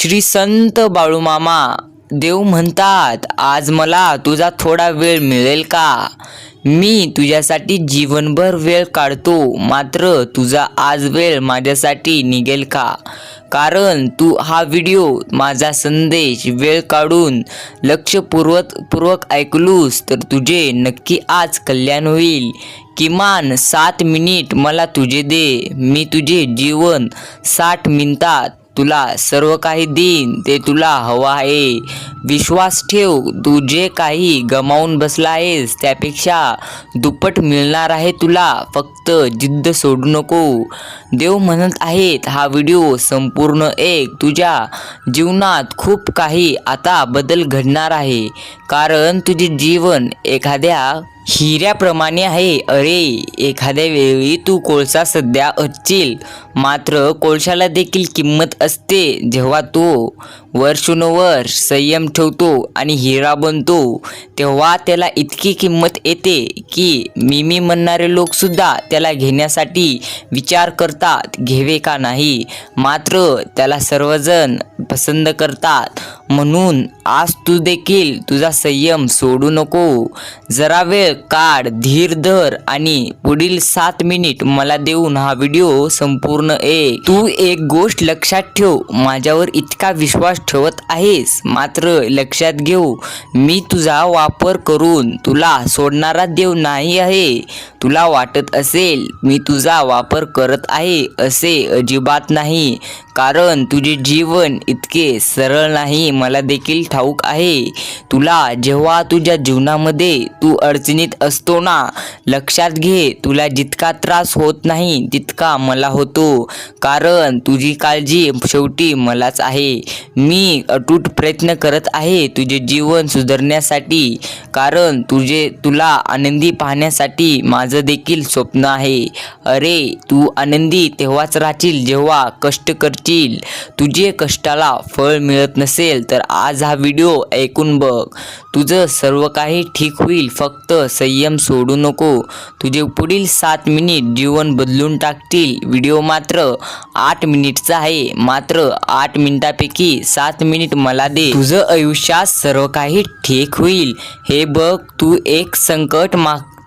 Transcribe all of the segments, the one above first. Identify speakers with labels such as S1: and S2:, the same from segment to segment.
S1: श्री संत बाळूमामा देव म्हणतात, आज मला तुझा थोडा वेळ मिळेल का? मी तुझ्यासाठी जीवनभर वेळ काढतो, मात्र तुझा आज वेळ माझ्यासाठी निघेल का? कारण तू हा व्हिडिओ, माझा संदेश वेळ काढून लक्षपूर्वक ऐकलूस तर तुझे नक्की आज कल्याण होईल. किमान 7 मिनिट मला तुझे दे, मी तुझे जीवन 60 मिनिटात तुला सर्व काही देईन ते तुला हवं आहे. विश्वास ठेव, तू जे काही गमावून बसला आहेस त्यापेक्षा दुप्पट मिळणार आहे तुला. फक्त जिद्द सोडू नको. देव म्हणत आहेत, हा व्हिडिओ संपूर्ण तुझ्या जीवनात खूप काही आता बदल घडणार आहे. कारण तुझे जीवन एखाद्या हिऱ्याप्रमाणे आहे. अरे, एखाद्या वेळी तू कोळसा सध्या असशील, मात्र कोळशाला देखील किंमत असते जेव्हा तो वर्षानुवर्ष संयम ठेवतो आणि हिरा बनतो. तेव्हा त्याला इतकी किंमत येते की मी म्हणणारे लोकसुद्धा त्याला घेण्यासाठी विचार करतात, घ्यावे का नाही. मात्र त्याला सर्वजण पसंत करतात. म्हणून आज तू देखील तुझा संयम सोडू नको. जरा वेळ काढ, धीर धर आणि पुढील 7 मिनिट मला देऊन हा व्हिडिओ संपूर्ण तू एक गोष्ट लक्षात ठेव, माझ्यावर इतका विश्वास ठेवत आहेस, मात्र लक्षात घेऊ, मी तुझा वापर करून तुला सोडणारा देव नाही आहे. तुला वाटत असेल मी तुझा वापर करत आहे, असे अजिबात नाही. कारण तुझे जीवन इतके सरळ नाही, मला देखील ठाऊक आहे. तुला जेव्हा तुझ्या जीवनामध्ये तू अडचणीत असतो ना, लक्षात घे, तुला जितका त्रास होत नाही तितका मला होतो. कारण तुझी काळजी शेवटी मलाच आहे. मी अटूट प्रयत्न करत आहे तुझे जीवन सुधारण्यासाठी. कारण तुला आनंदी पाहण्यासाठी माझं देखील स्वप्न आहे. अरे, तू आनंदी तेव्हाच राहशील जेव्हा कष्ट करशील. तुझे कष्टाला फळ मिळत नसेल तर आज हा व्हिडिओ ऐकून बघ. तुझं सर्व काही ठीक होईल. फक्त संयम सोडू नको. तुझे पुढील 7 मिनिट जीवन बदलून टाकतील. व्हिडिओ मात्र 8 मिनिटचा आहे. मात्र 8 मिनिटापैकी 7 मिनिट मला दे. तुझं आयुष्यात सर्व काही ठीक होईल. हे बघ, तू एक संकट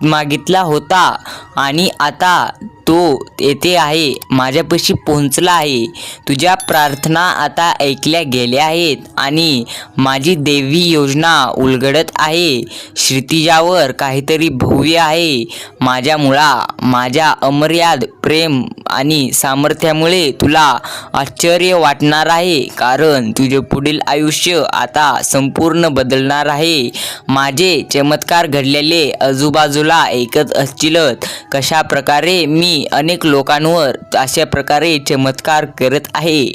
S1: मागितला होता आणि आता तो येथे आहे, माझ्यापाशी पोहोचला आहे. तुझ्या प्रार्थना आता ऐकल्या गेल्या आहेत आणि माझी दैवी योजना उलगडत आहे. क्षितिजावर काहीतरी भव्य आहे. माझ्या अमर्याद प्रेम आणि सामर्थ्यामुळे तुला आश्चर्य वाटणार आहे. कारण तुझे पुढील आयुष्य आता संपूर्ण बदलणार आहे. माझे चमत्कार घडलेले आजूबाजूला ऐकत असशीलच, कशा प्रकारे मी अनेक लोकांवर अशा प्रकारे चमत्कार करत आहे.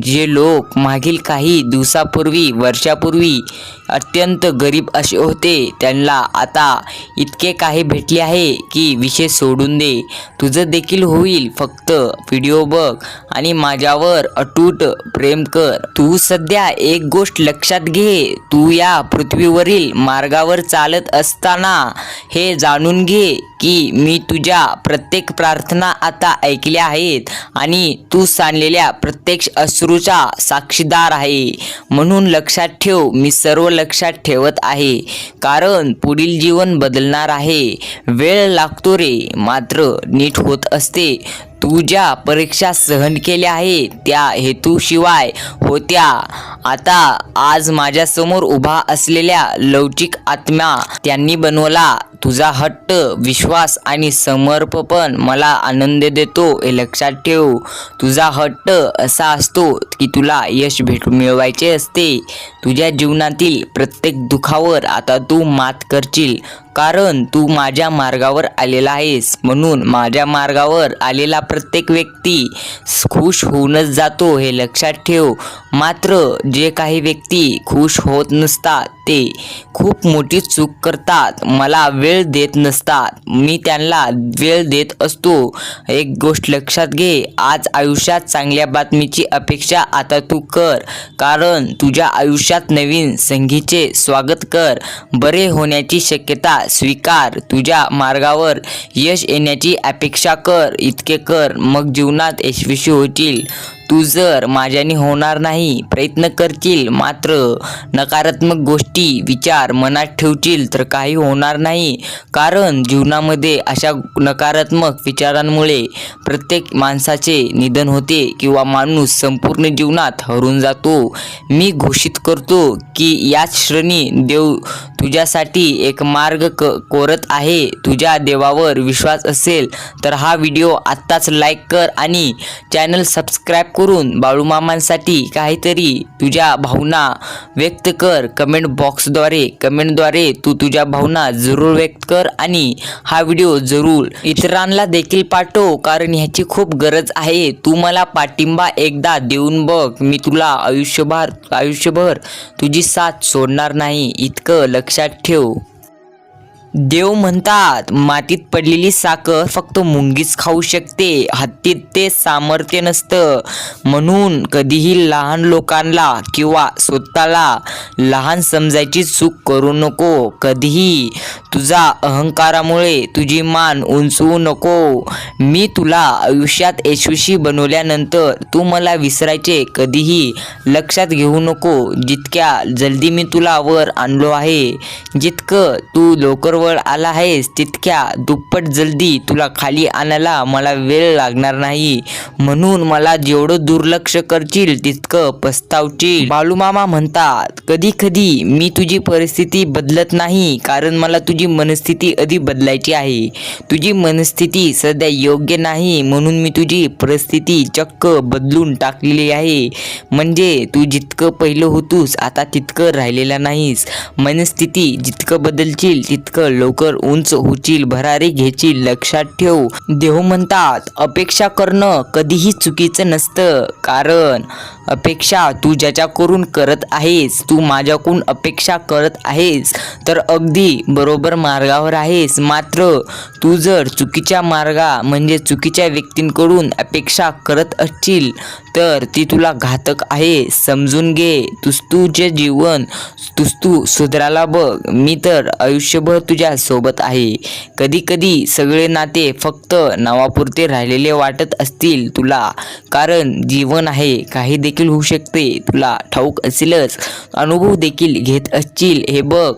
S1: जे लोक मागील काही दिवसापूर्वी, वर्षापूर्वी अत्यंत गरीब असे होते, त्यांना आता इतके काही भेटले आहे की विषय सोडून दे. तुझं देखील होईल. फक्त व्हिडिओ बघ आणि माझ्यावर अटूट प्रेम कर. तू सध्या एक गोष्ट लक्षात घे, तू या पृथ्वीवरील मार्गावर चालत असताना हे जाणून घे की मी तुझ्या प्रत्येक प्रार्थना आता ऐकल्या आहेत आणि तू सांडलेल्या प्रत्येक अश्रूचा साक्षीदार आहे. म्हणून लक्षात ठेव, मी सर्व लक्षात ठेवत आहे. कारण पुढील जीवन बदलणार आहे. वेळ लागतो रे, मात्र नीट होत असते. तू ज्या परीक्षा सहन केल्या आहेत त्या हेतूशिवाय होत्या. आता आज माझ्यासमोर उभा असलेल्या लवचिक आत्मा त्यांनी बनवला. तुझा हट्ट, विश्वास आणि समर्पण मला आनंद देतो, हे लक्षात ठेव. तुझा हट्ट असा असतो की तुला यश मिळवायचे असते. तुझ्या जीवनातील प्रत्येक दुःखावर आता तू मात करशील. कारण तू माझ्या मार्गावर आलेला आहेस. म्हणून माझ्या मार्गावर आलेला प्रत्येक व्यक्ती खुश होऊनच जातो, हे लक्षात ठेव. मात्र जे काही व्यक्ती खुश होत नसतात ते खूप मोठी चूक करतात. मला वेळ देत नसतात, मी त्यांना वेळ देत असतो. एक गोष्ट लक्षात घे, आज आयुष्यात चांगल्या बातमीची अपेक्षा आता तू कर. कारण तुझ्या आयुष्यात नवीन संधीचे स्वागत कर. बरे होण्याची शक्यता स्वीकार. तुझ्या मार्गावर यश येण्याची अपेक्षा कर. इतके कर, मग जीवनात यशस्वी होतील. तू जर माझ्याने होणार नाही प्रयत्न करशील, मात्र नकारात्मक गोष्टी विचार मनात ठेवशील तर काही होणार नाही. कारण जीवनामध्ये अशा नकारात्मक विचारांमुळे प्रत्येक माणसाचे निधन होते किंवा माणूस संपूर्ण जीवनात हरून जातो. मी घोषित करतो की याच क्षणी देव तुझ्यासाठी एक मार्ग कोरत आहे. तुझ्या देवावर विश्वास असेल तर हा व्हिडिओ आत्ताच लाईक कर आणि चॅनल सबस्क्राईब करून बाळूमामांसाठी काहीतरी तुझ्या भावना व्यक्त कर. कमेंटद्वारे तू तुझ्या भावना जरूर व्यक्त कर आणि हा व्हिडिओ जरूर इतरांना देखील पाठव, कारण ह्याची खूप गरज आहे. तू मला पाठिंबा एकदा देऊन बघ, मी तुला आयुष्यभर तुझी साथ सोडणार नाही, इतकं लक्षात ठेव. देव म्हणतात मातीत पडलेली साखर फक्त मुंगीच खाऊ शकते, हत्तीत ते सामर्थ्य नसतं. म्हणून कधीही लहान लोकांना किंवा स्वतःला लहान समजायची चूक करू नको. कधीही तुझा अहंकारामुळे तुझी मान उंचवू नको. मी तुला आयुष्यात यशस्वी बनवल्यानंतर तू मला विसरायचे कधीही लक्षात घेऊ नको. जितक्या जल्दी मी तुला वर आणलो आहे, जितकं तू लवकर वर आला आहेस, तितक्या दुप्पट जल्दी तुला खाली आणायला मला वेळ लागणार नाही. म्हणून मला जेवढं दुर्लक्ष करशील तितकं पस्तावशील. बाळूमामा म्हणतात कधी कधी मी तुझी परिस्थिती बदलत नाही, कारण मला तुझी मनस्थिती आधी बदलायची आहे. तुझी मनस्थिती सध्या योग्य नाही म्हणून मी तुझी परिस्थिती चक्क बदलून टाकलेली आहे. म्हणजे तू जितकं पहिलं होतोस आता तितकं राहिलेला नाहीस. मनस्थिती जितकं बदलशील तितकं लवकर उंच होशील, भरारी घेशील, लक्षात ठेव. देव म्हणतात अपेक्षा करणं कधीही चुकीचं नसतं, कारण अपेक्षा तू ज्याच्याकडून करत आहेस, तू माझ्याकडून अपेक्षा करत आहेस तर अगदी बरोबर मार्गावर आहेस. मात्र तू जर चुकीच्या म्हणजे चुकीच्या व्यक्तींकडून अपेक्षा करत असशील तर ती तुला घातक आहे. समजून घे. तुझे जीवन तू सुधारायला बघ. मी तर आयुष्यभर तुझ्या सोबत आहे. कधी कधी सगळे नाते फक्त नावापुरते राहिलेले वाटत असतील तुला, कारण जीवन आहे, काही देखील होऊ शकते. तुला ठाऊक असेलच, अनुभव देखील घेत असशील. हे बघ,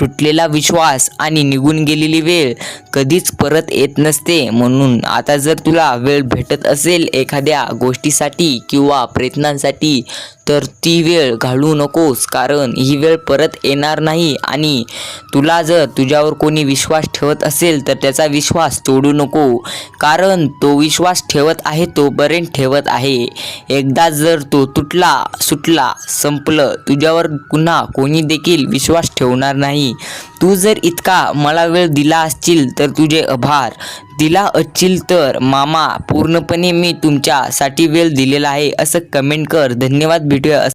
S1: तुटलेला विश्वास आणि निघून गेलेली वेळ कधीच परत येत नसते. म्हणून आता जर तुला वेळ भेटत असेल एखाद्या गोष्टीसाठी किंवा प्रयत्नांसाठी तर ती वेळ घालवू नकोस, कारण ही वेळ परत येणार नाही. आणि तुला जर तुझ्यावर कोणी विश्वास ठेवत असेल तर त्याचा विश्वास तोडू नको, कारण तो विश्वास ठेवत आहे तोपर्यंत ठेवत आहे. एकदा जर तो सुटला, संपलं, तुझ्यावर पुन्हा कोणी देखील विश्वास ठेवणार नाही. तू जर इतका मला वेळ दिला असशील तर तुझे आभार. दिला असशील तर मामा पूर्णपणे मी तुमच्यासाठी वेळ दिलेला आहे असं कमेंट कर. धन्यवाद. भेटूया.